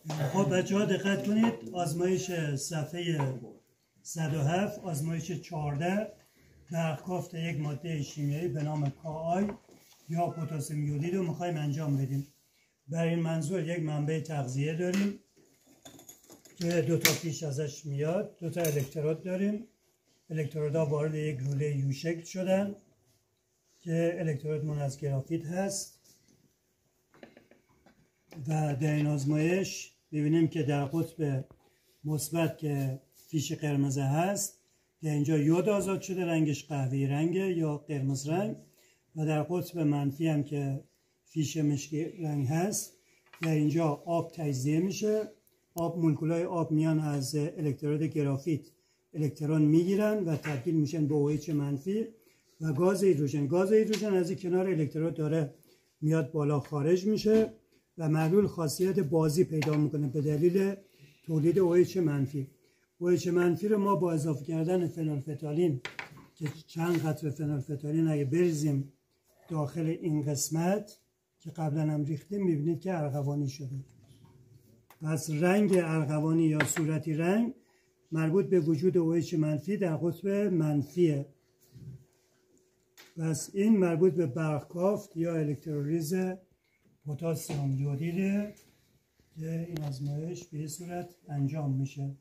خب بچه ها دقت کنید، آزمایش صفحه 107 آزمایش 14 برخکافت یک ماده شیمیایی به نام کاآی یا پتاسیم یودید رو میخوایم انجام بدیم. برای این منظور یک منبع تغذیه داریم که دو تا پیش ازش میاد، دو تا الکترود داریم. الکترودها وارد یک لوله یو شکل شدن که الکترودمون از گرافیت هست و در این آزمایش ببینیم که در قطب مثبت که فیش قرمز هست در اینجا یود آزاد شده، رنگش قهوه‌ای رنگه یا قرمز رنگ، و در قطب منفی هم که فیش مشکی رنگ هست در اینجا آب تجزیه میشه. مولکولای آب میان از الکترود گرافیت الکترون میگیرن و تبدیل میشن به OH منفی و گاز هیدروژن از این کنار الکترود داره میاد بالا خارج میشه و محلول خاصیت بازی پیدا میکنه به دلیل تولید OH منفی. OH منفی رو ما با اضافه کردن فنولفتالین که چند قطره فنولفتالین اگه بریزیم داخل این قسمت که قبلا هم ریختیم میبینید که ارغوانی شده. پس رنگ ارغوانی یا صورتی رنگ مربوط به وجود OH منفی در قطب منفیه. پس این مربوط به برخکافت یا الکترولیز پتاسیم یودیده که این آزمایش به این صورت انجام میشه.